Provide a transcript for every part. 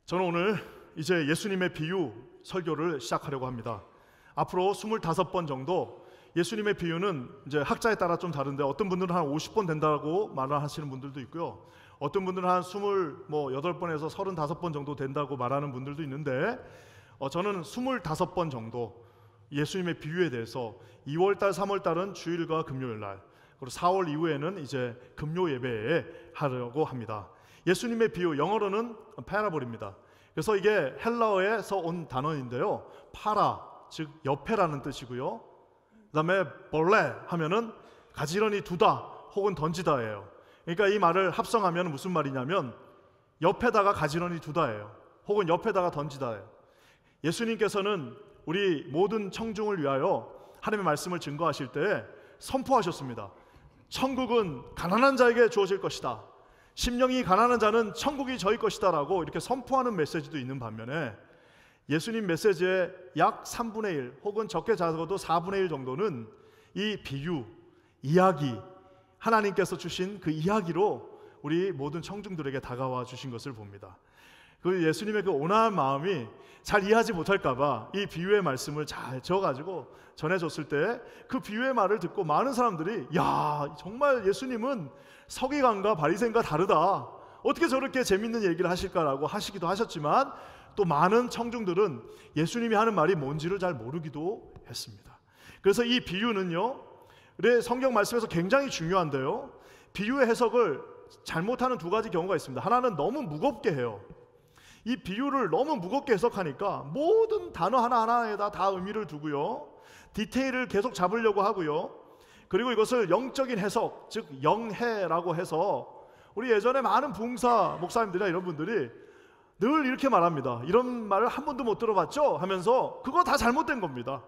저는 오늘 이제 예수님의 비유 설교를 시작하려고 합니다. 앞으로 25번 정도, 예수님의 비유는 이제 학자에 따라 좀 다른데 어떤 분들은 한 50번 된다고 말을 하시는 분들도 있고요. 어떤 분들은 한 28번에서 35번 정도 된다고 말하는 분들도 있는데 저는 25번 정도 예수님의 비유에 대해서 2월달, 3월달은 주일과 금요일날, 그리고 4월 이후에는 이제 금요 예배에 하려고 합니다. 예수님의 비유, 영어로는 parabol입니다. 그래서 이게 헬라어에서 온 단어인데요, 파라, 즉 옆에라는 뜻이고요. 그 다음에 볼레 하면은 가지런히 두다 혹은 던지다예요. 그러니까 이 말을 합성하면 무슨 말이냐면 옆에다가 가지런히 두다예요, 혹은 옆에다가 던지다예요. 예수님께서는 우리 모든 청중을 위하여 하나님의 말씀을 증거하실 때 선포하셨습니다. 천국은 가난한 자에게 주어질 것이다. 심령이 가난한 자는 천국이 저희 것이다 라고 이렇게 선포하는 메시지도 있는 반면에 예수님 메시지의 약 3분의 1 혹은 적게 작아도 4분의 1 정도는 이 비유, 이야기, 하나님께서 주신 그 이야기로 우리 모든 청중들에게 다가와 주신 것을 봅니다. 그 예수님의 그 온화한 마음이 잘 이해하지 못할까봐 이 비유의 말씀을 잘 지어가지고 전해줬을 때 그 비유의 말을 듣고 많은 사람들이 야, 정말 예수님은 서기관과 바리새인과 다르다, 어떻게 저렇게 재밌는 얘기를 하실까라고 하시기도 하셨지만 또 많은 청중들은 예수님이 하는 말이 뭔지를 잘 모르기도 했습니다. 그래서 이 비유는요, 성경 말씀에서 굉장히 중요한데요, 비유의 해석을 잘못하는 두 가지 경우가 있습니다. 하나는 너무 무겁게 해요. 이 비유를 너무 무겁게 해석하니까 모든 단어 하나하나에다 다 의미를 두고요, 디테일을 계속 잡으려고 하고요, 그리고 이것을 영적인 해석, 즉 영해라고 해서 우리 예전에 많은 부흥사 목사님들이나 이런 분들이 늘 이렇게 말합니다. 이런 말을 한 번도 못 들어봤죠? 하면서 그거 다 잘못된 겁니다.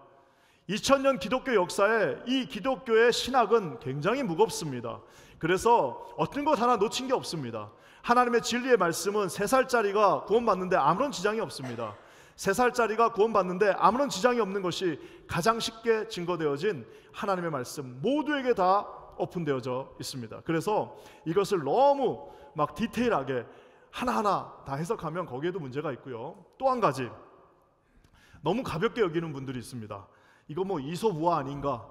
2000년 기독교 역사에 이 기독교의 신학은 굉장히 무겁습니다. 그래서 어떤 것 하나 놓친 게 없습니다. 하나님의 진리의 말씀은 3살짜리가 구원받는데 아무런 지장이 없습니다. 3살짜리가 구원받는데 아무런 지장이 없는 것이 가장 쉽게 증거되어진 하나님의 말씀, 모두에게 다 오픈되어져 있습니다. 그래서 이것을 너무 막 디테일하게 하나하나 다 해석하면 거기에도 문제가 있고요. 또 한 가지, 너무 가볍게 여기는 분들이 있습니다. 이거 뭐 이솝우화 아닌가,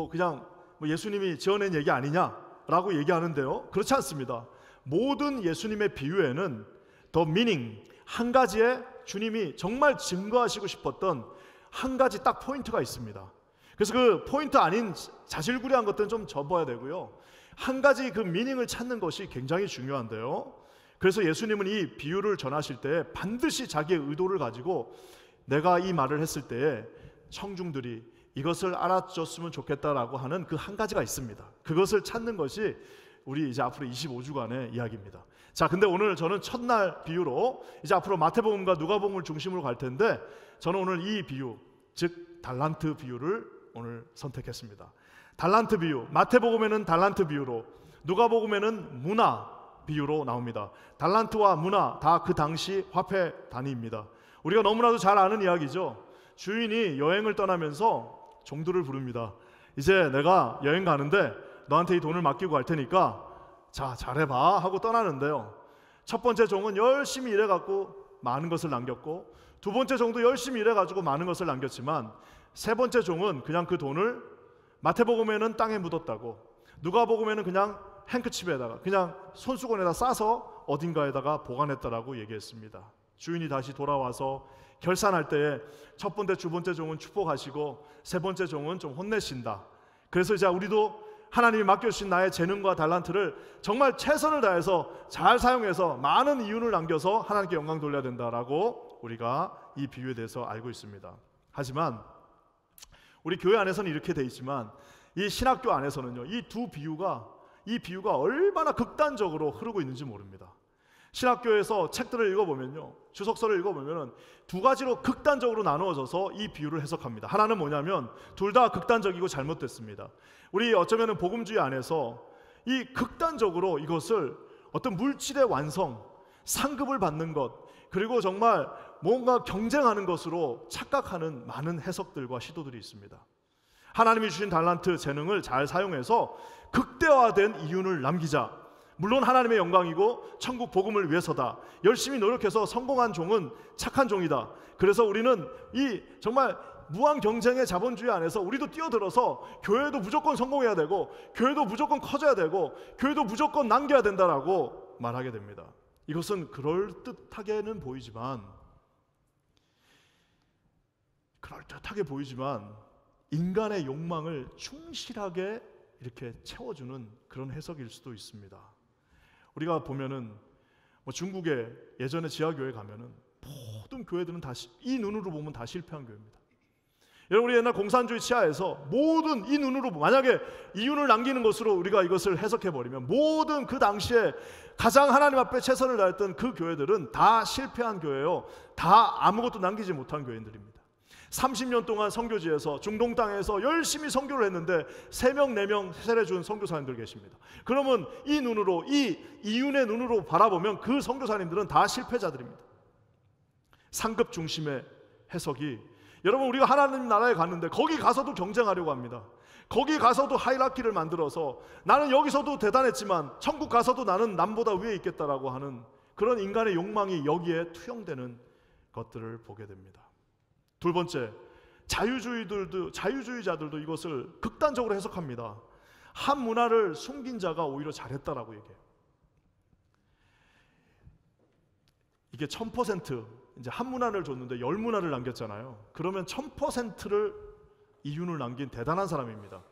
그냥 예수님이 지어낸 얘기 아니냐라고 얘기하는데요, 그렇지 않습니다. 모든 예수님의 비유에는 더 미닝, 한 가지의 주님이 정말 증거하시고 싶었던 한 가지 딱 포인트가 있습니다. 그래서 그 포인트 아닌 자질구레한 것들은 좀 접어야 되고요, 한 가지 그 미닝을 찾는 것이 굉장히 중요한데요, 그래서 예수님은 이 비유를 전하실 때 반드시 자기의 의도를 가지고 내가 이 말을 했을 때에 청중들이 이것을 알아줬으면 좋겠다라고 하는 그 한 가지가 있습니다. 그것을 찾는 것이 우리 이제 앞으로 25주간의 이야기입니다. 자, 근데 오늘 저는 첫날 비유로 이제 앞으로 마태복음과 누가복음을 중심으로 갈 텐데 저는 오늘 이 비유, 즉 달란트 비유를 오늘 선택했습니다. 달란트 비유, 마태복음에는 달란트 비유로, 누가복음에는 문화 비유로 나옵니다. 달란트와 문화 다 그 당시 화폐 단위입니다. 우리가 너무나도 잘 아는 이야기죠. 주인이 여행을 떠나면서 종들을 부릅니다. 이제 내가 여행 가는데 너한테 이 돈을 맡기고 갈 테니까 자, 잘해봐 하고 떠나는데요, 첫 번째 종은 열심히 일해갖고 많은 것을 남겼고, 두 번째 종도 열심히 일해가지고 많은 것을 남겼지만 세 번째 종은 그냥 그 돈을 마태복음에는 땅에 묻었다고, 누가복음에는 그냥 행크칩에다가 그냥 손수건에다 싸서 어딘가에다가 보관했다라고 얘기했습니다. 주인이 다시 돌아와서 결산할 때에 첫 번째, 두 번째 종은 축복하시고 세 번째 종은 좀 혼내신다. 그래서 이제 우리도 하나님이 맡겨주신 나의 재능과 달란트를 정말 최선을 다해서 잘 사용해서 많은 이윤을 남겨서 하나님께 영광 돌려야 된다라고 우리가 이 비유에 대해서 알고 있습니다. 하지만 우리 교회 안에서는 이렇게 돼 있지만 이 신학교 안에서는요, 이 비유가 얼마나 극단적으로 흐르고 있는지 모릅니다. 신학교에서 책들을 읽어보면요, 주석서를 읽어보면 두 가지로 극단적으로 나누어져서 이 비유를 해석합니다. 하나는 뭐냐면 둘 다 극단적이고 잘못됐습니다. 우리 어쩌면 복음주의 안에서 이 극단적으로 이것을 어떤 물질의 완성, 상급을 받는 것, 그리고 정말 뭔가 경쟁하는 것으로 착각하는 많은 해석들과 시도들이 있습니다. 하나님이 주신 달란트, 재능을 잘 사용해서 극대화된 이윤을 남기자, 물론 하나님의 영광이고 천국 복음을 위해서다. 열심히 노력해서 성공한 종은 착한 종이다. 그래서 우리는 이 정말 무한 경쟁의 자본주의 안에서 우리도 뛰어들어서 교회도 무조건 성공해야 되고, 교회도 무조건 커져야 되고, 교회도 무조건 남겨야 된다라고 말하게 됩니다. 이것은 그럴듯하게 보이지만 인간의 욕망을 충실하게 이렇게 채워주는 그런 해석일 수도 있습니다. 우리가 보면은 중국에 예전에 지하교회 가면은 모든 교회들은 다 이 눈으로 보면 다 실패한 교회입니다. 여러분, 우리 옛날 공산주의 치하에서 모든 이 눈으로, 만약에 이윤을 남기는 것으로 우리가 이것을 해석해 버리면 모든 그 당시에 가장 하나님 앞에 최선을 다했던 그 교회들은 다 실패한 교회요, 다 아무것도 남기지 못한 교인들입니다. 30년 동안 선교지에서 중동 땅에서 열심히 선교를 했는데 3명 4명 세례 준 선교사님들 계십니다. 그러면 이 눈으로, 이 이윤의 눈으로 바라보면 그 선교사님들은 다 실패자들입니다. 상급 중심의 해석이, 여러분, 우리가 하나님 나라에 갔는데 거기 가서도 경쟁하려고 합니다. 거기 가서도 하이라키를 만들어서 나는 여기서도 대단했지만 천국 가서도 나는 남보다 위에 있겠다라고 하는 그런 인간의 욕망이 여기에 투영되는 것들을 보게 됩니다. 두 번째, 자유주의자들도 이것을 극단적으로 해석합니다. 한 문화를 숨긴 자가 오히려 잘했다라고 얘기해요. 이게 1000%, 이제 한 문화를 줬는데 10문화를 남겼잖아요. 그러면 1000%를 이윤을 남긴 대단한 사람입니다.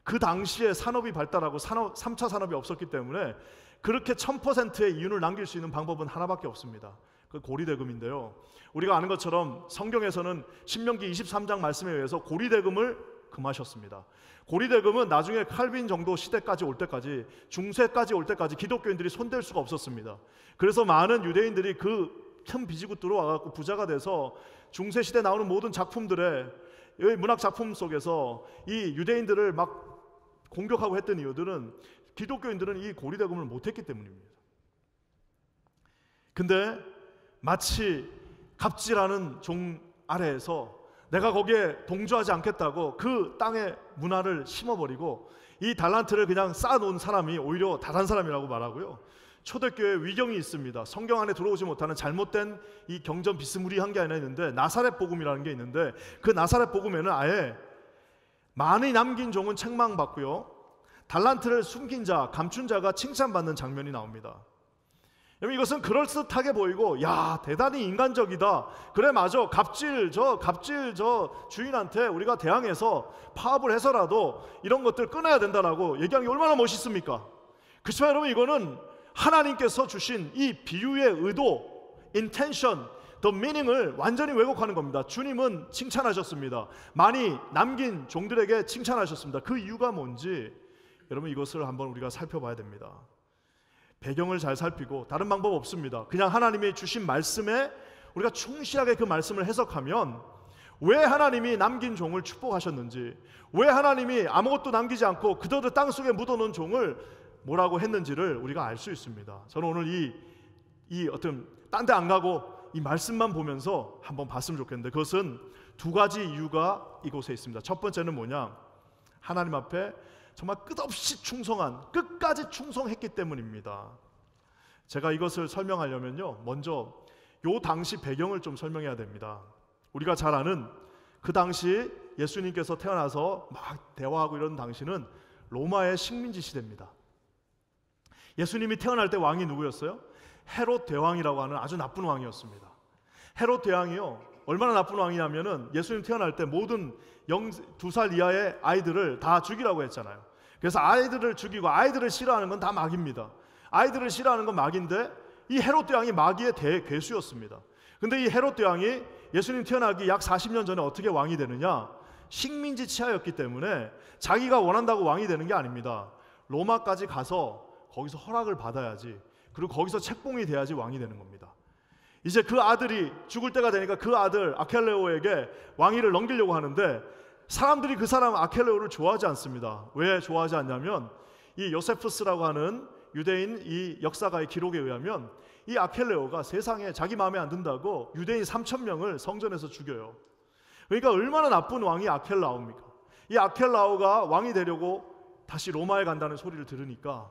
그 당시에 산업이 발달하고 3차 산업이 없었기 때문에 그렇게 1000%의 이윤을 남길 수 있는 방법은 하나밖에 없습니다. 그 고리대금인데요, 우리가 아는 것처럼 성경에서는 신명기 23장 말씀에 의해서 고리대금을 금하셨습니다. 고리대금은 나중에 칼빈 정도 시대까지 올 때까지, 중세까지 올 때까지 기독교인들이 손댈 수가 없었습니다. 그래서 많은 유대인들이 그 큰 비지굿으로 와갖고 부자가 돼서 중세 시대 나오는 모든 작품들의 문학 작품 속에서 이 유대인들을 막 공격하고 했던 이유들은 기독교인들은 이 고리대금을 못했기 때문입니다. 근데 마치 갑질하는 종 아래에서 내가 거기에 동조하지 않겠다고 그 땅의 문화를 심어버리고 이 달란트를 그냥 쌓아놓은 사람이 오히려 다른 사람이라고 말하고요, 초대교회에 위경이 있습니다. 성경 안에 들어오지 못하는 잘못된 이 경전 비스무리한 게 하나 있는데, 나사렛 복음이라는 게 있는데, 그 나사렛 복음에는 아예 많이 남긴 종은 책망받고요, 달란트를 숨긴 자, 감춘 자가 칭찬받는 장면이 나옵니다. 여러분, 이것은 그럴듯하게 보이고, 야, 대단히 인간적이다. 그래, 맞아. 갑질 저 주인한테 우리가 대항해서 파업을 해서라도 이런 것들 끊어야 된다라고 얘기하는 게 얼마나 멋있습니까? 그렇지만 여러분, 이거는 하나님께서 주신 이 비유의 의도, intention, the meaning을 완전히 왜곡하는 겁니다. 주님은 칭찬하셨습니다. 많이 남긴 종들에게 칭찬하셨습니다. 그 이유가 뭔지 여러분, 이것을 한번 우리가 살펴봐야 됩니다. 배경을 잘 살피고, 다른 방법 없습니다. 그냥 하나님이 주신 말씀에 우리가 충실하게 그 말씀을 해석하면 왜 하나님이 남긴 종을 축복하셨는지, 왜 하나님이 아무것도 남기지 않고 그대로 땅속에 묻어놓은 종을 뭐라고 했는지를 우리가 알 수 있습니다. 저는 오늘 이 어떤 딴 데 안 가고 이 말씀만 보면서 한번 봤으면 좋겠는데, 그것은 두 가지 이유가 이곳에 있습니다. 첫 번째는 뭐냐? 하나님 앞에 정말 끝없이 충성한, 끝까지 충성했기 때문입니다. 제가 이것을 설명하려면요, 먼저 요 당시 배경을 좀 설명해야 됩니다. 우리가 잘 아는 그 당시 예수님께서 태어나서 막 대화하고 이런 당시는 로마의 식민지 시대입니다. 예수님이 태어날 때 왕이 누구였어요? 헤롯 대왕이라고 하는 아주 나쁜 왕이었습니다. 헤롯 대왕이요, 얼마나 나쁜 왕이냐면은 예수님 태어날 때 모든 2살 이하의 아이들을 다 죽이라고 했잖아요. 그래서 아이들을 죽이고, 아이들을 싫어하는 건 다 마귀입니다. 아이들을 싫어하는 건 마귀인데, 이 헤롯 대왕이 마귀의 대괴수였습니다. 근데 이 헤롯 대왕이 예수님 태어나기 약 40년 전에 어떻게 왕이 되느냐? 식민지 치하였기 때문에 자기가 원한다고 왕이 되는 게 아닙니다. 로마까지 가서 거기서 허락을 받아야지, 그리고 거기서 책봉이 돼야지 왕이 되는 겁니다. 이제 그 아들이 죽을 때가 되니까 그 아들 아켈레오에게 왕위를 넘기려고 하는데, 사람들이 그 사람 아켈레오를 좋아하지 않습니다. 왜 좋아하지 않냐면, 이 요세푸스라고 하는 유대인 이 역사가의 기록에 의하면 이 아켈레오가 세상에 자기 마음에 안 든다고 유대인 3,000명을 성전에서 죽여요. 그러니까 얼마나 나쁜 왕이 아켈라오입니까? 이 아켈라오가 왕이 되려고 다시 로마에 간다는 소리를 들으니까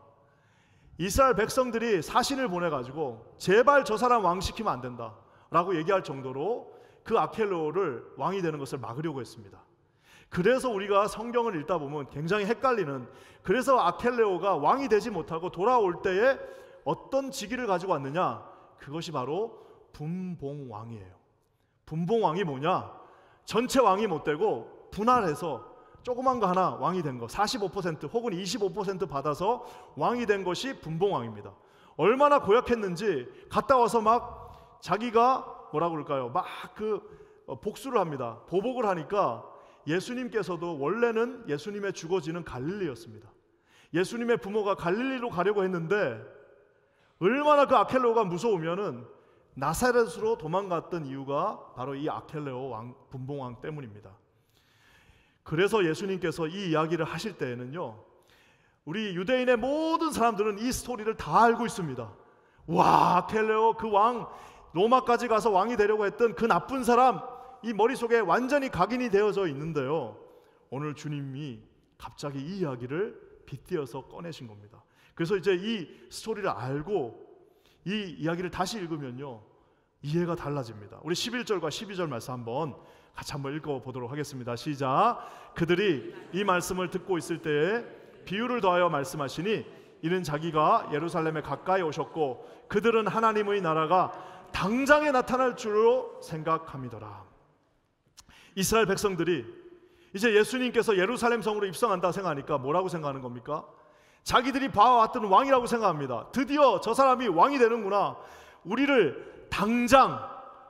이스라엘 백성들이 사신을 보내가지고 제발 저 사람 왕시키면 안 된다 라고 얘기할 정도로 그 아켈레오를 왕이 되는 것을 막으려고 했습니다. 그래서 우리가 성경을 읽다 보면 굉장히 헷갈리는, 그래서 아켈레오가 왕이 되지 못하고 돌아올 때에 어떤 직위를 가지고 왔느냐, 그것이 바로 분봉왕이에요. 분봉왕이 뭐냐, 전체 왕이 못 되고 분할해서 조그만 거 하나 왕이 된 거, 45% 혹은 25% 받아서 왕이 된 것이 분봉왕입니다. 얼마나 고약했는지 갔다 와서 막 자기가 뭐라고 그럴까요, 막 복수를 합니다. 보복을 하니까 예수님께서도 원래는 예수님의 주거지는 갈릴리였습니다. 예수님의 부모가 갈릴리로 가려고 했는데 얼마나 그 아켈레오가 무서우면은 나사렛으로 도망갔던 이유가 바로 이 아켈레오 왕, 분봉왕 때문입니다. 그래서 예수님께서 이 이야기를 하실 때에는요, 우리 유대인의 모든 사람들은 이 스토리를 다 알고 있습니다. 와, 아켈레오 그 왕, 로마까지 가서 왕이 되려고 했던 그 나쁜 사람, 이 머릿속에 완전히 각인이 되어져 있는데요, 오늘 주님이 갑자기 이 이야기를 빗대어서 꺼내신 겁니다. 그래서 이제 이 스토리를 알고 이 이야기를 다시 읽으면요, 이해가 달라집니다. 우리 11절과 12절 말씀 같이 한번 읽어보도록 하겠습니다. 시작. 그들이 이 말씀을 듣고 있을 때에 비유를 더하여 말씀하시니 이는 자기가 예루살렘에 가까이 오셨고 그들은 하나님의 나라가 당장에 나타날 줄로 생각함이더라. 이스라엘 백성들이 이제 예수님께서 예루살렘 성으로 입성한다 생각하니까 뭐라고 생각하는 겁니까? 자기들이 봐왔던 왕이라고 생각합니다. 드디어 저 사람이 왕이 되는구나. 우리를 당장,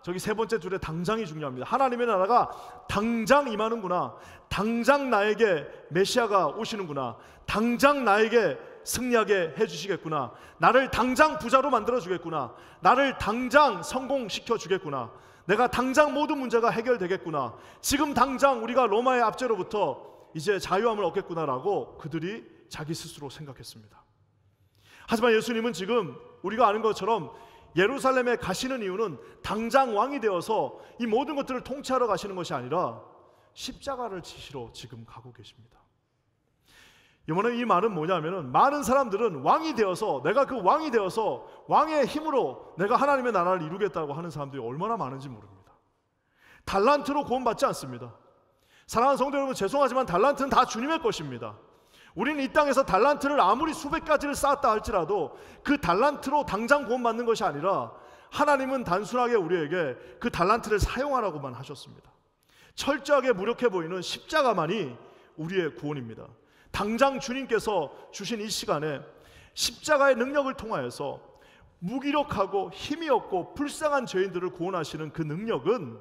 저기 세 번째 줄에 당장이 중요합니다. 하나님의 나라가 당장 임하는구나. 당장 나에게 메시아가 오시는구나. 당장 나에게 승리하게 해주시겠구나. 나를 당장 부자로 만들어주겠구나. 나를 당장 성공시켜 주겠구나. 내가 당장 모든 문제가 해결되겠구나. 지금 당장 우리가 로마의 압제로부터 이제 자유함을 얻겠구나라고 그들이 자기 스스로 생각했습니다. 하지만 예수님은 지금 우리가 아는 것처럼 예루살렘에 가시는 이유는 당장 왕이 되어서 이 모든 것들을 통치하러 가시는 것이 아니라 십자가를 지시러 지금 가고 계십니다. 이번에 이 말은 뭐냐면은, 많은 사람들은 왕이 되어서, 내가 그 왕이 되어서 왕의 힘으로 내가 하나님의 나라를 이루겠다고 하는 사람들이 얼마나 많은지 모릅니다. 달란트로 구원받지 않습니다. 사랑하는 성도 여러분, 죄송하지만 달란트는 다 주님의 것입니다. 우리는 이 땅에서 달란트를 아무리 수백 가지를 쌓았다 할지라도 그 달란트로 당장 구원받는 것이 아니라 하나님은 단순하게 우리에게 그 달란트를 사용하라고만 하셨습니다. 철저하게 무력해 보이는 십자가만이 우리의 구원입니다. 당장 주님께서 주신 이 시간에 십자가의 능력을 통하여서 무기력하고 힘이 없고 불쌍한 죄인들을 구원하시는 그 능력은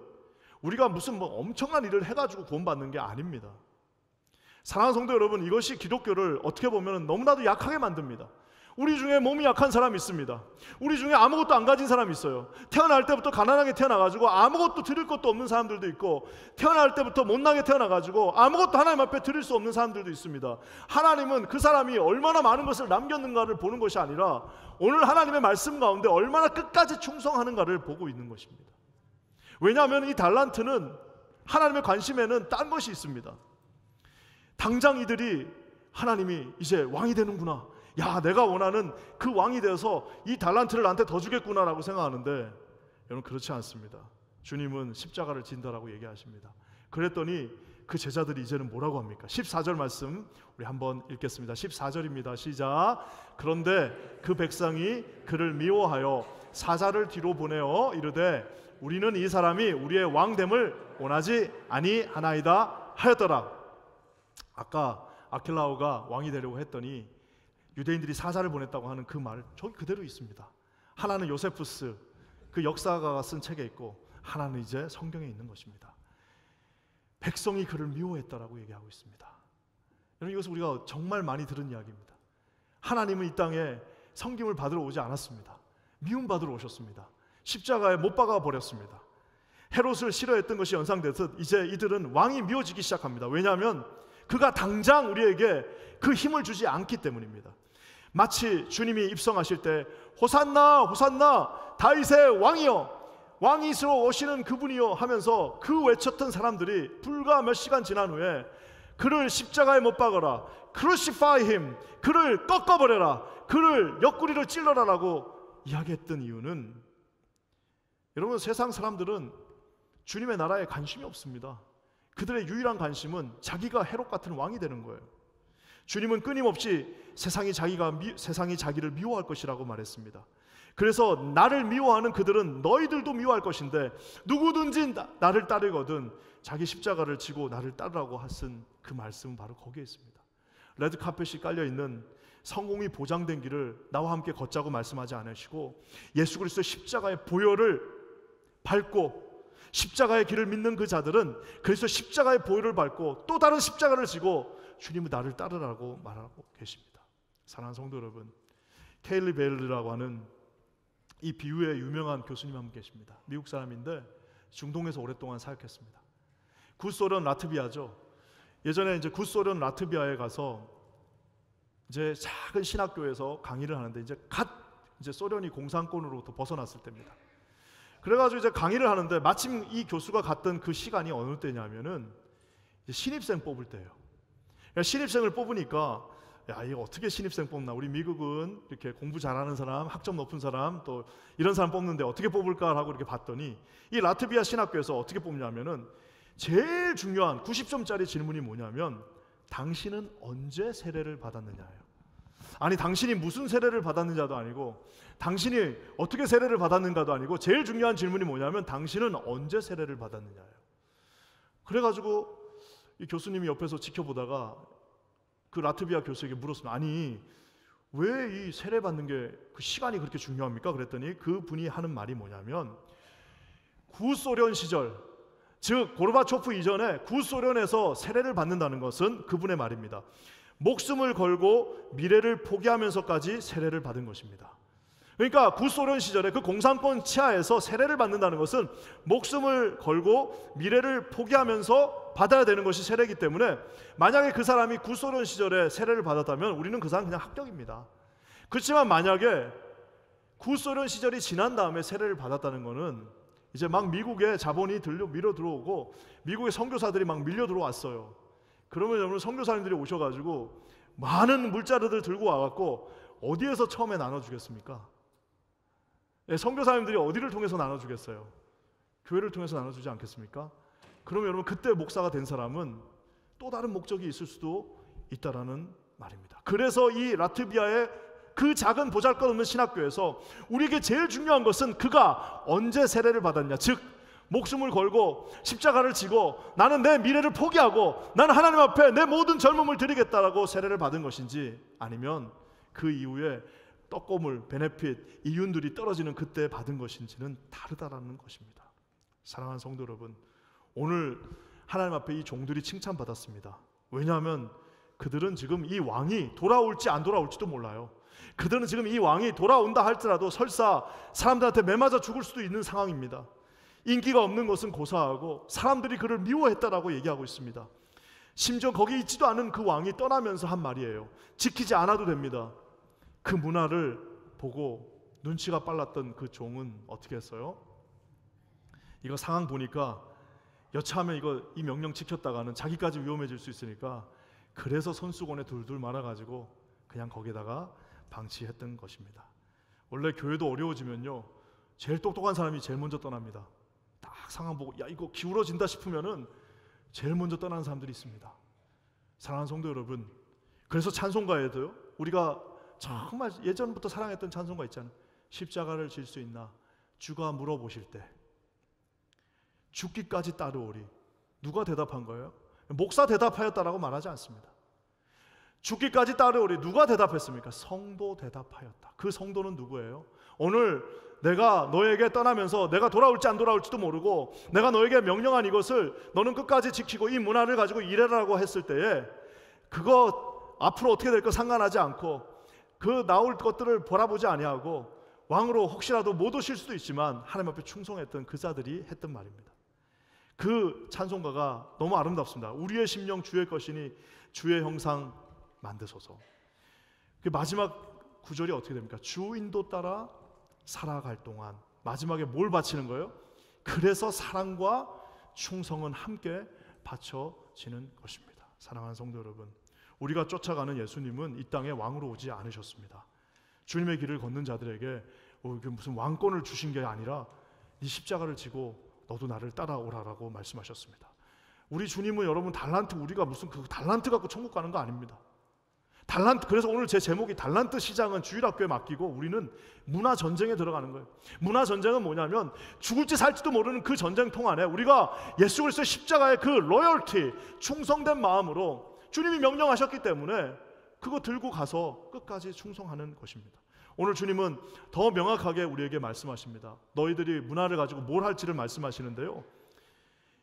우리가 무슨 엄청난 일을 해가지고 구원받는 게 아닙니다. 사랑하는 성도 여러분, 이것이 기독교를 어떻게 보면 너무나도 약하게 만듭니다. 우리 중에 몸이 약한 사람이 있습니다. 우리 중에 아무것도 안 가진 사람이 있어요. 태어날 때부터 가난하게 태어나가지고 아무것도 드릴 것도 없는 사람들도 있고, 태어날 때부터 못나게 태어나가지고 아무것도 하나님 앞에 드릴 수 없는 사람들도 있습니다. 하나님은 그 사람이 얼마나 많은 것을 남겼는가를 보는 것이 아니라 오늘 하나님의 말씀 가운데 얼마나 끝까지 충성하는가를 보고 있는 것입니다. 왜냐하면 이 달란트는, 하나님의 관심에는 딴 것이 있습니다. 당장 이들이 하나님이 이제 왕이 되는구나, 야, 내가 원하는 그 왕이 되어서 이 달란트를 나한테 더 주겠구나라고 생각하는데, 여러분 그렇지 않습니다. 주님은 십자가를 진다라고 얘기하십니다. 그랬더니 그 제자들이 이제는 뭐라고 합니까? 14절 말씀 우리 한번 읽겠습니다. 14절입니다. 시작. 그런데 그 백성이 그를 미워하여 사자를 뒤로 보내어 이르되 우리는 이 사람이 우리의 왕됨을 원하지 아니하나이다 하였더라. 아까 아켈라오가 왕이 되려고 했더니 유대인들이 사자를 보냈다고 하는 그 말 저기 그대로 있습니다. 하나는 요세푸스 그 역사가가 쓴 책에 있고, 하나는 이제 성경에 있는 것입니다. 백성이 그를 미워했다라고 얘기하고 있습니다. 여러분, 이것은 우리가 정말 많이 들은 이야기입니다. 하나님은 이 땅에 섬김을 받으러 오지 않았습니다. 미움받으러 오셨습니다. 십자가에 못 박아 버렸습니다. 헤롯을 싫어했던 것이 연상되듯 이제 이들은 왕이 미워지기 시작합니다. 왜냐하면 그가 당장 우리에게 그 힘을 주지 않기 때문입니다. 마치 주님이 입성하실 때 호산나 호산나 다윗의 왕이여, 왕이시로 오시는 그분이여 하면서 그 외쳤던 사람들이 불과 몇 시간 지난 후에 그를 십자가에 못 박아라, crucify him, 그를 꺾어버려라, 그를 옆구리를 찔러라라고 이야기했던 이유는, 여러분, 세상 사람들은 주님의 나라에 관심이 없습니다. 그들의 유일한 관심은 자기가 헤롯 같은 왕이 되는 거예요. 주님은 끊임없이 세상이 자기를 미워할 것이라고 말했습니다. 그래서 나를 미워하는 그들은 너희들도 미워할 것인데 누구든지 나를 따르거든 자기 십자가를 지고 나를 따르라고 하신 그 말씀은 바로 거기에 있습니다. 레드카펫이 깔려있는 성공이 보장된 길을 나와 함께 걷자고 말씀하지 않으시고, 예수 그리스도의 십자가의 보혈을 밟고 십자가의 길을 믿는 그 자들은 그래서 십자가의 보혈을 밟고 또 다른 십자가를 지고 주님은 나를 따르라고 말하고 계십니다. 사랑하는 성도 여러분, 케일리 베일이라고 하는 이 비유의 유명한 교수님 한 분 계십니다. 미국 사람인데 중동에서 오랫동안 사역했습니다. 구소련 라트비아죠. 예전에 이제 구소련 라트비아에 가서 이제 작은 신학교에서 강의를 하는데 이제 소련이 공산권으로부터 벗어났을 때입니다. 그래가지고 이제 강의를 하는데 마침 이 교수가 갔던 그 시간이 어느 때냐면은 신입생 뽑을 때예요. 신입생을 뽑으니까 야, 이거 어떻게 신입생 뽑나? 우리 미국은 이렇게 공부 잘하는 사람, 학점 높은 사람, 또 이런 사람 뽑는데 어떻게 뽑을까 하고 이렇게 봤더니 이 라트비아 신학교에서 어떻게 뽑냐면은 제일 중요한 90점짜리 질문이 뭐냐면 당신은 언제 세례를 받았느냐예요. 아니, 당신이 무슨 세례를 받았느냐도 아니고 당신이 어떻게 세례를 받았는가도 아니고 제일 중요한 질문이 뭐냐면 당신은 언제 세례를 받았느냐예요. 그래가지고 이 교수님이 옆에서 지켜보다가 그 라트비아 교수에게 물었습니다. 아니, 왜 이 세례 받는 게 그 시간이 그렇게 중요합니까? 그랬더니 그 분이 하는 말이 뭐냐면 구소련 시절, 즉 고르바초프 이전에 구소련에서 세례를 받는다는 것은 그분의 말입니다. 목숨을 걸고 미래를 포기하면서까지 세례를 받은 것입니다. 그러니까 구소련 시절에 그 공산권 치하에서 세례를 받는다는 것은 목숨을 걸고 미래를 포기하면서 받아야 되는 것이 세례이기 때문에 만약에 그 사람이 구소련 시절에 세례를 받았다면 우리는 그 사람 그냥 합격입니다. 그렇지만 만약에 구소련 시절이 지난 다음에 세례를 받았다는 것은 이제 막 미국에 자본이 밀려 들어오고 미국의 선교사들이 막 밀려 들어왔어요. 그러면 여러분, 선교사님들이 오셔가지고 많은 물자루들 들고 와갖고 어디에서 처음에 나눠주겠습니까? 선교사님들이 어디를 통해서 나눠주겠어요? 교회를 통해서 나눠주지 않겠습니까? 그러면 여러분, 그때 목사가 된 사람은 또 다른 목적이 있을 수도 있다라는 말입니다. 그래서 이 라트비아의 그 작은 보잘것없는 신학교에서 우리에게 제일 중요한 것은 그가 언제 세례를 받았냐, 즉 목숨을 걸고 십자가를 지고 나는 내 미래를 포기하고 나는 하나님 앞에 내 모든 젊음을 드리겠다라고 세례를 받은 것인지, 아니면 그 이후에 떡고물, 베네핏, 이윤들이 떨어지는 그때 받은 것인지는 다르다라는 것입니다. 사랑하는 성도 여러분, 오늘 하나님 앞에 이 종들이 칭찬받았습니다. 왜냐하면 그들은 지금 이 왕이 돌아올지 안 돌아올지도 몰라요. 그들은 지금 이 왕이 돌아온다 할지라도 설사 사람들한테 매맞아 죽을 수도 있는 상황입니다. 인기가 없는 것은 고사하고 사람들이 그를 미워했다라고 얘기하고 있습니다. 심지어 거기 있지도 않은 그 왕이 떠나면서 한 말이에요. 지키지 않아도 됩니다. 그 문화를 보고 눈치가 빨랐던 그 종은 어떻게 했어요? 이거 상황 보니까 여차하면 이 명령 지켰다가는 자기까지 위험해질 수 있으니까 그래서 손수건에 둘둘 말아가지고 그냥 거기다가 방치했던 것입니다. 원래 교회도 어려워지면요, 제일 똑똑한 사람이 제일 먼저 떠납니다. 딱 상황 보고 야, 이거 기울어진다 싶으면은 제일 먼저 떠나는 사람들이 있습니다. 사랑하는 성도 여러분, 그래서 찬송가에도요, 우리가 정말 예전부터 사랑했던 찬송가 있잖아요. 십자가를 질 수 있나 주가 물어보실 때 죽기까지 따르오리. 누가 대답한 거예요? 목사 대답하였다라고 말하지 않습니다. 죽기까지 따르오리. 누가 대답했습니까? 성도 대답하였다. 그 성도는 누구예요? 오늘 내가 너에게 떠나면서 내가 돌아올지 안 돌아올지도 모르고 내가 너에게 명령한 이것을 너는 끝까지 지키고 이 문화를 가지고 일해라고 했을 때에 그거 앞으로 어떻게 될까 상관하지 않고 그 나올 것들을 바라보지 아니하고 왕으로 혹시라도 못 오실 수도 있지만 하나님 앞에 충성했던 그 자들이 했던 말입니다. 그 찬송가가 너무 아름답습니다. 우리의 심령 주의 것이니 주의 형상 만드소서. 그 마지막 구절이 어떻게 됩니까? 주 인도 따라 살아갈 동안 마지막에 뭘 바치는 거예요? 그래서 사랑과 충성은 함께 바쳐지는 것입니다. 사랑하는 성도 여러분, 우리가 쫓아가는 예수님은 이 땅에 왕으로 오지 않으셨습니다. 주님의 길을 걷는 자들에게 무슨 왕권을 주신 게 아니라 네 십자가를 지고 너도 나를 따라오라라고 말씀하셨습니다. 우리 주님은 여러분 우리가 무슨 그 달란트 갖고 천국 가는 거 아닙니다. 그래서 오늘 제 제목이 달란트 시장은 주일학교에 맡기고 우리는 문화 전쟁에 들어가는 거예요. 문화 전쟁은 뭐냐면 죽을지 살지도 모르는 그 전쟁통 안에 우리가 예수 그리스도의 십자가의 그 로열티, 충성된 마음으로 주님이 명령하셨기 때문에 그거 들고 가서 끝까지 충성하는 것입니다. 오늘 주님은 더 명확하게 우리에게 말씀하십니다. 너희들이 문화를 가지고 뭘 할지를 말씀하시는데요,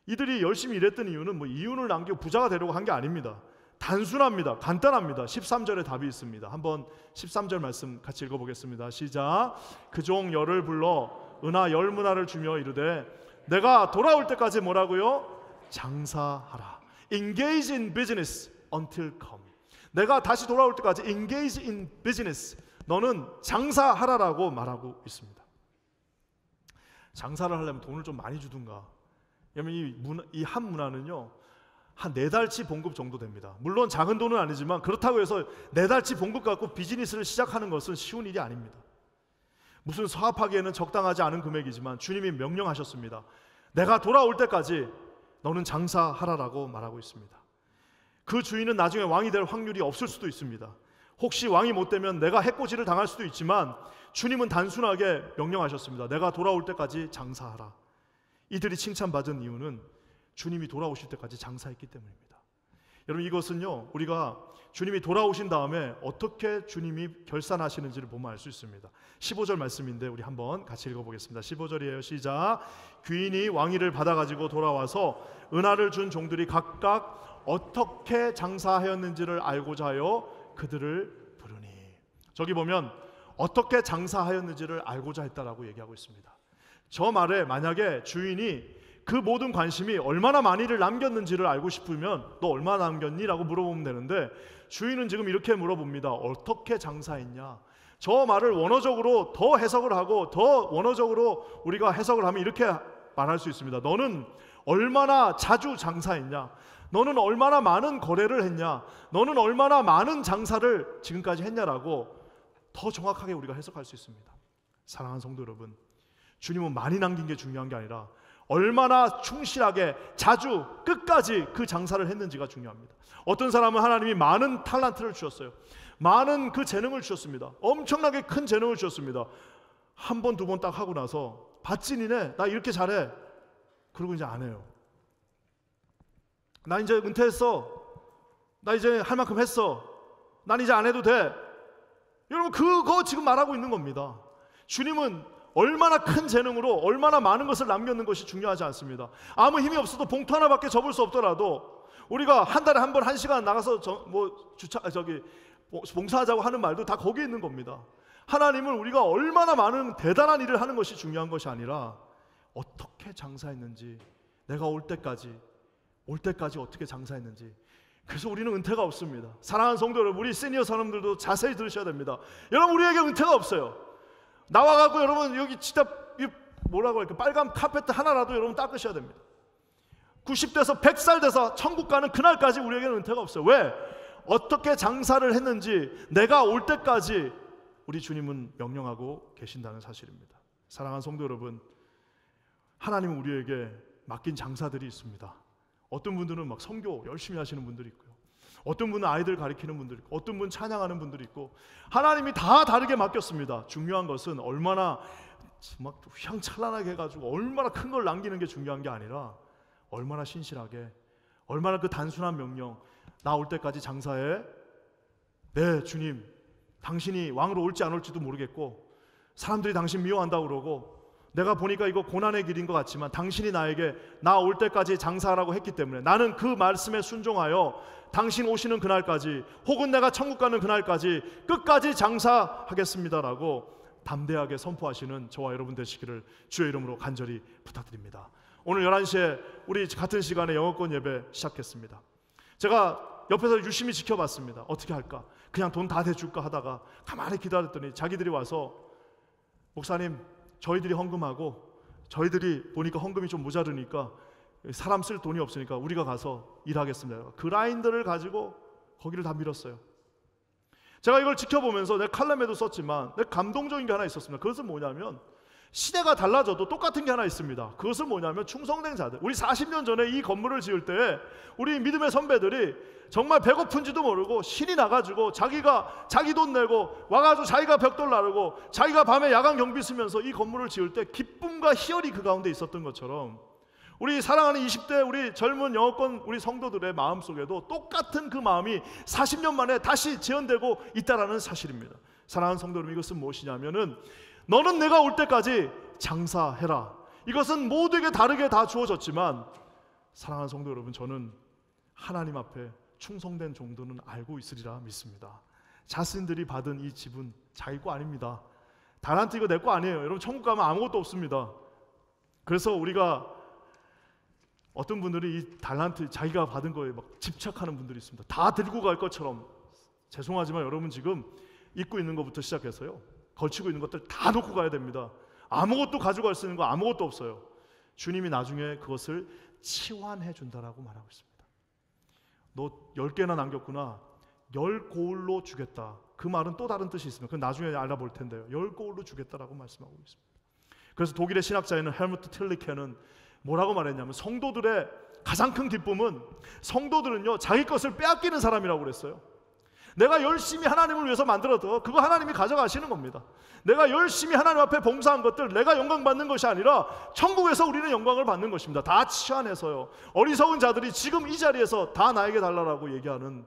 이들이 열심히 일했던 이유는 이윤을 남기고 부자가 되려고 한 게 아닙니다. 단순합니다. 간단합니다. 13절에 답이 있습니다. 한번 13절 말씀 같이 읽어보겠습니다. 시작. 그 종 열을 불러 은하 10문화를 주며 이르되 내가 돌아올 때까지 뭐라고요? 장사하라. Engage in business until come. 내가 다시 돌아올 때까지 engage in business. 너는 장사하라라고 말하고 있습니다. 장사를 하려면 돈을 좀 많이 주든가. 왜냐하면 이 한 문화는요, 한 4달치 봉급 정도 됩니다. 물론 작은 돈은 아니지만 그렇다고 해서 4달치 봉급 갖고 비즈니스를 시작하는 것은 쉬운 일이 아닙니다. 무슨 사업하기에는 적당하지 않은 금액이지만 주님이 명령하셨습니다. 내가 돌아올 때까지 너는 장사하라라고 말하고 있습니다. 그 주인은 나중에 왕이 될 확률이 없을 수도 있습니다. 혹시 왕이 못 되면 내가 해코지를 당할 수도 있지만 주님은 단순하게 명령하셨습니다. 내가 돌아올 때까지 장사하라. 이들이 칭찬받은 이유는 주님이 돌아오실 때까지 장사했기 때문입니다. 여러분, 이것은요, 우리가 주님이 돌아오신 다음에 어떻게 주님이 결산하시는지를 보면 알 수 있습니다. 15절 말씀인데 우리 한번 같이 읽어보겠습니다. 15절이에요. 시작. 귀인이 왕위를 받아가지고 돌아와서 은하를 준 종들이 각각 어떻게 장사하였는지를 알고자 하여 그들을 부르니. 저기 보면 어떻게 장사하였는지를 알고자 했다라고 얘기하고 있습니다. 저 말에 만약에 주인이 그 모든 관심이 얼마나 많이를 남겼는지를 알고 싶으면 너 얼마나 남겼니? 라고 물어보면 되는데 주인은 지금 이렇게 물어봅니다. 어떻게 장사했냐? 저 말을 원어적으로 더 해석을 하고 더 원어적으로 우리가 해석을 하면 이렇게 말할 수 있습니다. 너는 얼마나 자주 장사했냐? 너는 얼마나 많은 거래를 했냐? 너는 얼마나 많은 장사를 지금까지 했냐라고 더 정확하게 우리가 해석할 수 있습니다. 사랑하는 성도 여러분, 주님은 많이 남긴 게 중요한 게 아니라 얼마나 충실하게 자주 끝까지 그 장사를 했는지가 중요합니다. 어떤 사람은 하나님이 많은 탤런트를 주셨어요. 많은 그 재능을 주셨습니다. 엄청나게 큰 재능을 주셨습니다. 한 번, 두 번 딱 하고 나서 밭진이네, 나 이렇게 잘해. 그러고 이제 안 해요. 나 이제 은퇴했어. 나 이제 할 만큼 했어. 난 이제 안 해도 돼. 여러분, 그거 지금 말하고 있는 겁니다. 주님은 얼마나 큰 재능으로 얼마나 많은 것을 남겼는 것이 중요하지 않습니다. 아무 힘이 없어도 봉투 하나밖에 접을 수 없더라도 우리가 한 달에 한 번 1시간 나가서 봉사하자고 하는 말도 다 거기에 있는 겁니다. 하나님은 우리가 얼마나 많은 대단한 일을 하는 것이 중요한 것이 아니라 어떻게 장사했는지, 내가 올 때까지 어떻게 장사했는지. 그래서 우리는 은퇴가 없습니다. 사랑하는 성도 여러분, 우리 시니어 사람들도 자세히 들으셔야 됩니다. 여러분, 우리에게 은퇴가 없어요. 나와갖고 여러분 여기 진짜 뭐라고 할까, 빨간 카페트 하나라도 여러분 닦으셔야 됩니다. 90대에서 100살 돼서 천국 가는 그날까지 우리에게는 은퇴가 없어요. 왜? 어떻게 장사를 했는지 내가 올 때까지 우리 주님은 명령하고 계신다는 사실입니다. 사랑하는 성도 여러분, 하나님은 우리에게 맡긴 장사들이 있습니다. 어떤 분들은 막 선교 열심히 하시는 분들이 있고요. 어떤 분은 아이들 가르치는 분들이 있고, 어떤 분은 찬양하는 분들이 있고, 하나님이 다 다르게 맡겼습니다. 중요한 것은 얼마나 막 휘황찬란하게 해가지고 얼마나 큰 걸 남기는 게 중요한 게 아니라 얼마나 신실하게, 얼마나 그 단순한 명령, 나 올 때까지 장사해. 네 주님, 당신이 왕으로 올지 안 올지도 모르겠고 사람들이 당신 미워한다고 그러고 내가 보니까 이거 고난의 길인 것 같지만 당신이 나에게 나 올 때까지 장사하라고 했기 때문에 나는 그 말씀에 순종하여 당신 오시는 그날까지, 혹은 내가 천국 가는 그날까지 끝까지 장사하겠습니다라고 담대하게 선포하시는 저와 여러분 되시기를 주의 이름으로 간절히 부탁드립니다. 오늘 11시에 우리 같은 시간에 영어권 예배 시작했습니다. 제가 옆에서 유심히 지켜봤습니다. 어떻게 할까? 그냥 돈 다 대줄까 하다가 가만히 기다렸더니 자기들이 와서, 목사님 저희들이 헌금하고 저희들이 보니까 헌금이 좀 모자르니까 사람 쓸 돈이 없으니까 우리가 가서 일하겠습니다. 그라인더를 가지고 거기를 다 밀었어요. 제가 이걸 지켜보면서 내 칼럼에도 썼지만 내 감동적인 게 하나 있었습니다. 그것은 뭐냐면 시대가 달라져도 똑같은 게 하나 있습니다. 그것은 뭐냐면 충성된 자들. 우리 40년 전에 이 건물을 지을 때 우리 믿음의 선배들이 정말 배고픈지도 모르고 신이 나가지고 자기 돈 내고 와가지고 자기가 벽돌 나르고 자기가 밤에 야간 경비 쓰면서 이 건물을 지을 때 기쁨과 희열이 그 가운데 있었던 것처럼 우리 사랑하는 20대 우리 젊은 영어권 우리 성도들의 마음속에도 똑같은 그 마음이 40년 만에 다시 재현되고 있다는 사실입니다. 사랑하는 성도 여러분, 이것은 무엇이냐면은 너는 내가 올 때까지 장사해라. 이것은 모두에게 다르게 다 주어졌지만 사랑하는 성도 여러분, 저는 하나님 앞에 충성된 정도는 알고 있으리라 믿습니다. 자신들이 받은 이 집은 자기 거 아닙니다. 달란트 이거 내 거 아니에요. 여러분 천국 가면 아무것도 없습니다. 그래서 우리가 어떤 분들이 이 달란트 자기가 받은 거에 막 집착하는 분들이 있습니다. 다 들고 갈 것처럼. 죄송하지만 여러분 지금 입고 있는 것부터 시작해서요, 걸치고 있는 것들 다 놓고 가야 됩니다. 아무것도 가져갈 수 있는 거 아무것도 없어요. 주님이 나중에 그것을 치환해 준다라고 말하고 있습니다. 너 10개나 남겼구나. 10고울로 주겠다. 그 말은 또 다른 뜻이 있습니다. 그건 나중에 알아볼 텐데요. 10고울로 주겠다라고 말씀하고 있습니다. 그래서 독일의 신학자인 헬무트 틸리케는 뭐라고 말했냐면 성도들의 가장 큰 기쁨은 성도들은요 자기 것을 빼앗기는 사람이라고 그랬어요. 내가 열심히 하나님을 위해서 만들어도 그거 하나님이 가져가시는 겁니다. 내가 열심히 하나님 앞에 봉사한 것들 내가 영광 받는 것이 아니라 천국에서 우리는 영광을 받는 것입니다. 다 치환해서요. 어리석은 자들이 지금 이 자리에서 다 나에게 달라라고 얘기하는,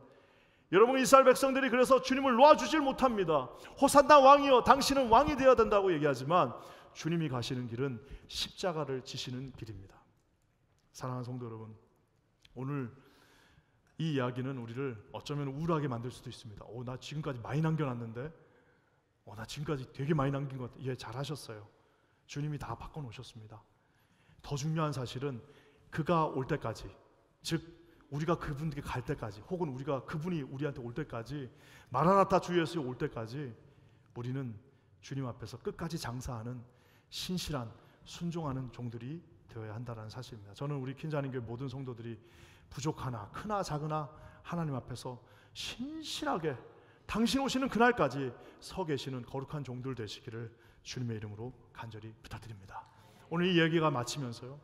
여러분 이스라엘 백성들이 그래서 주님을 놓아주질 못합니다. 호산나 왕이여 당신은 왕이 되어야 된다고 얘기하지만 주님이 가시는 길은 십자가를 지시는 길입니다. 사랑하는 성도 여러분, 오늘 이 이야기는 우리를 어쩌면 우울하게 만들 수도 있습니다. 나 지금까지 많이 남겨놨는데 나 지금까지 되게 많이 남긴 것 같아요. 예, 잘하셨어요. 주님이 다 바꿔놓으셨습니다. 더 중요한 사실은 그가 올 때까지, 즉 우리가 그분에게 갈 때까지, 혹은 우리가 그분이 우리한테 올 때까지, 마라나타 주 예수 올 때까지 우리는 주님 앞에서 끝까지 장사하는 신실한 순종하는 종들이 되어야 한다는 사실입니다. 저는 우리 킨자님교회 모든 성도들이 부족하나 크나 작으나 하나님 앞에서 신실하게 당신 오시는 그날까지 서 계시는 거룩한 종들 되시기를 주님의 이름으로 간절히 부탁드립니다. 오늘 이 얘기가 마치면서요,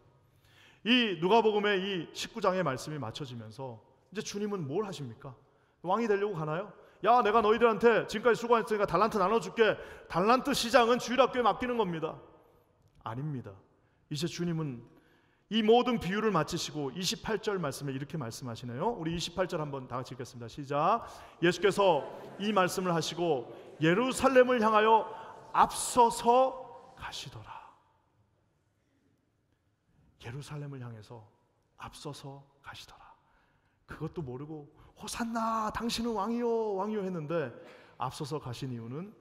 이 누가복음의 이 19장의 말씀이 맞춰지면서 이제 주님은 뭘 하십니까? 왕이 되려고 가나요? 야, 내가 너희들한테 지금까지 수고했으니까 달란트 나눠줄게. 달란트 시장은 주일학교에 맡기는 겁니다. 아닙니다. 이제 주님은 이 모든 비유를 마치시고 28절 말씀에 이렇게 말씀하시네요. 우리 28절 한번 다 같이 읽겠습니다. 시작. 예수께서 이 말씀을 하시고 예루살렘을 향하여 앞서서 가시더라. 예루살렘을 향해서 앞서서 가시더라. 그것도 모르고 호산나 당신은 왕이요 왕이요 했는데 앞서서 가신 이유는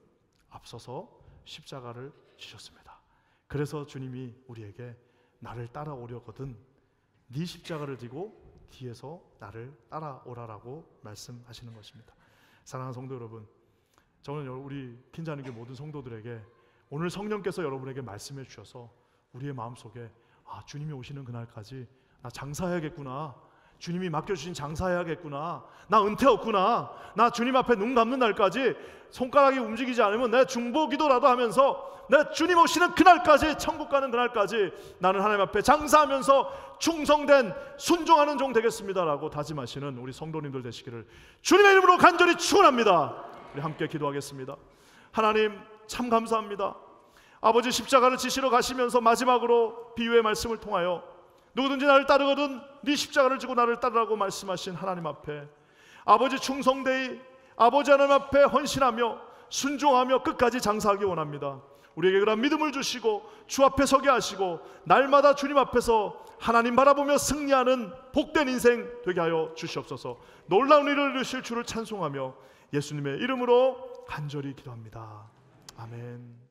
앞서서 십자가를 지셨습니다. 그래서 주님이 우리에게 나를 따라오려거든 네 십자가를 지고 뒤에서 나를 따라오라라고 말씀하시는 것입니다. 사랑하는 성도 여러분, 저는 우리 킨자님교회 모든 성도들에게 오늘 성령께서 여러분에게 말씀해 주셔서 우리의 마음속에 주님이 오시는 그날까지 나 장사해야겠구나, 주님이 맡겨주신 장사해야겠구나, 나 은퇴 없구나, 나 주님 앞에 눈 감는 날까지 손가락이 움직이지 않으면 내 중보기도라도 하면서 내 주님 오시는 그날까지, 천국 가는 그날까지 나는 하나님 앞에 장사하면서 충성된 순종하는 종 되겠습니다라고 다짐하시는 우리 성도님들 되시기를 주님의 이름으로 간절히 축원합니다. 우리 함께 기도하겠습니다. 하나님 참 감사합니다. 아버지 십자가를 지시러 가시면서 마지막으로 비유의 말씀을 통하여 누구든지 나를 따르거든 네 십자가를 지고 나를 따르라고 말씀하신 하나님 앞에 아버지 충성되이 아버지 하나님 앞에 헌신하며 순종하며 끝까지 장사하기 원합니다. 우리에게 그런 믿음을 주시고 주 앞에 서게 하시고 날마다 주님 앞에서 하나님 바라보며 승리하는 복된 인생 되게 하여 주시옵소서. 놀라운 일을 이루실 주를 찬송하며 예수님의 이름으로 간절히 기도합니다. 아멘.